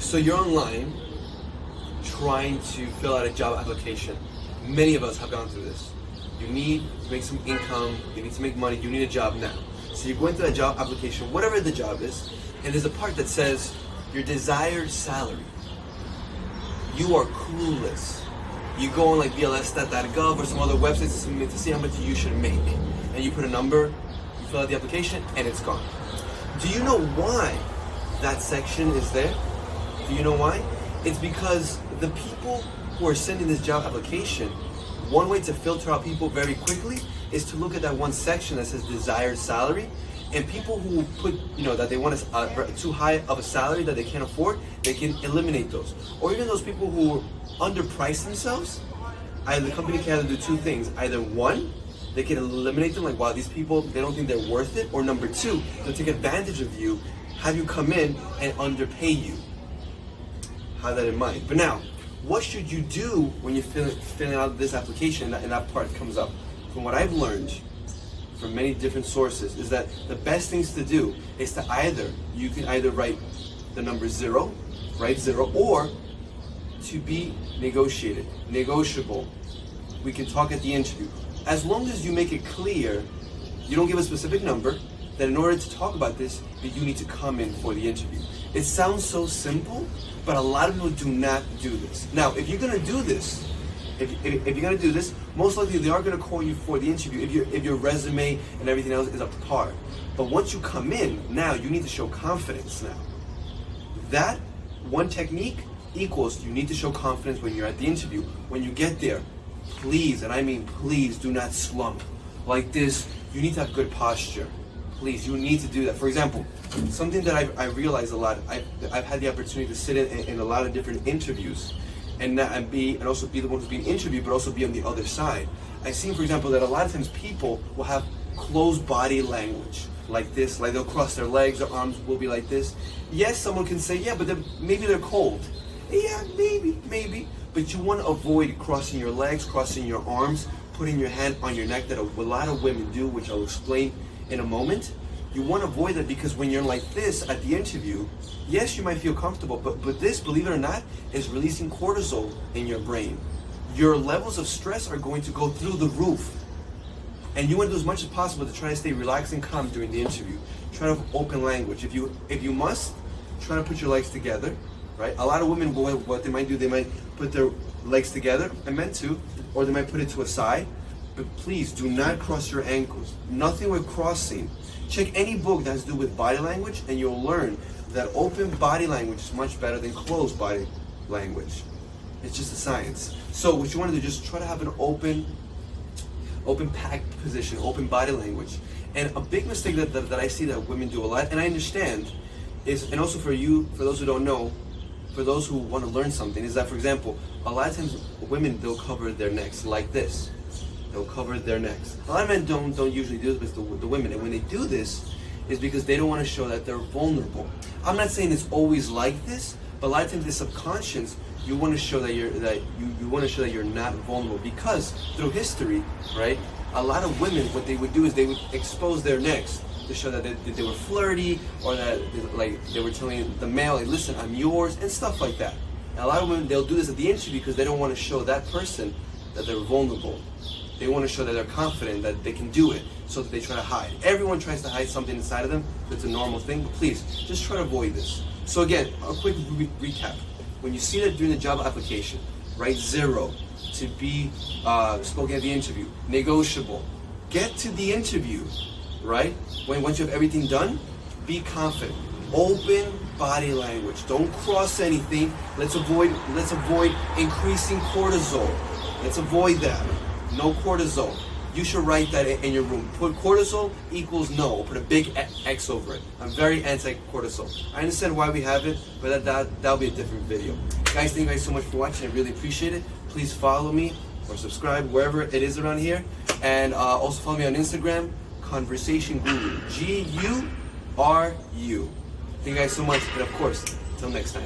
So you're online trying to fill out a job application. Many of us have gone through this. You need to make some income, you need to make money, you need a job now. So you go into that job application, whatever the job is, and there's a part that says your desired salary. You are clueless. You go on like BLS.gov or some other websites to see how much you should make. And you put a number, you fill out the application, and it's gone. Do you know why that section is there? Do you know why? It's because the people who are sending this job application, one way to filter out people very quickly is to look at that one section that says desired salary, and people who put, that they want too high of a salary that they can't afford, they can eliminate those. Or even those people who underprice themselves, the company can either do two things. Either one, they can eliminate them, like, wow, these people, they don't think they're worth it. Or number two, they'll take advantage of you, have you come in and underpay you. Have that in mind. But now, what should you do when you're filling out this application and that part comes up? From what I've learned from many different sources is that the best things to do is to you can either write the number zero, or to be negotiable. We can talk at the interview. As long as you make it clear, you don't give a specific number, that in order to talk about this, that you need to come in for the interview. It sounds so simple, but a lot of people do not do this. Now, if you're gonna do this, most likely they are gonna call you for the interview if your resume and everything else is up to par. But once you come in, now you need to show confidence now. That one technique equals you need to show confidence when you're at the interview. When you get there, please, and I mean please, do not slump like this. You need to have good posture. Please, you need to do that. For example, something that I realize a lot, I've had the opportunity to sit in a lot of different interviews and also be the one who's being interviewed, but also be on the other side. I've seen, for example, that a lot of times people will have closed body language like this, like they'll cross their legs, their arms will be like this. Yes, someone can say, yeah, but maybe they're cold. Yeah, maybe. But you want to avoid crossing your legs, crossing your arms, putting your hand on your neck that a lot of women do, which I'll explain in a moment. You want to avoid that because when you're like this at the interview, yes, you might feel comfortable, but this, believe it or not, is releasing cortisol in your brain. Your levels of stress are going to go through the roof. And you want to do as much as possible to try to stay relaxed and calm during the interview. Try to have open language. If you must, try to put your legs together, right? A lot of women, what they might do, they might put their legs together, or they might put it to a side. But please do not cross your ankles. Nothing with crossing. Check any book that has to do with body language and you'll learn that open body language is much better than closed body language. It's just a science. So what you want to do, just try to have an open packed position, open body language. And a big mistake that I see that women do a lot, and I understand, is, and also for those who don't know, for those who want to learn something, is that, for example, a lot of times women, they'll cover their necks like this. They'll cover their necks. A lot of men don't usually do this, but the women, and when they do this, is because they don't want to show that they're vulnerable. I'm not saying it's always like this, but a lot of times the subconscious, you want to show that you're not vulnerable, because through history, right? A lot of women, what they would do is they would expose their necks to show that they were flirty, or that they were telling the male, like, listen, I'm yours, and stuff like that. And a lot of women, they'll do this at the interview because they don't want to show that person that they're vulnerable. They want to show that they're confident, that they can do it, so that they try to hide. Everyone tries to hide something inside of them. That's a normal thing, but please, just try to avoid this. So again, a quick recap. When you see that during the job application, write 0 to be spoken at the interview, negotiable. Get to the interview, right? Once you have everything done, be confident. Open body language. Don't cross anything. Let's avoid increasing cortisol. Let's avoid that. No cortisol. You should write that in your room. Put cortisol equals no. Put a big X over it. I'm very anti-cortisol. I understand why we have it, but that'll be a different video. Guys, thank you guys so much for watching. I really appreciate it. Please follow me or subscribe wherever it is around here. And also follow me on Instagram, Conversation Guru. Guru. Thank you guys so much. And of course, until next time.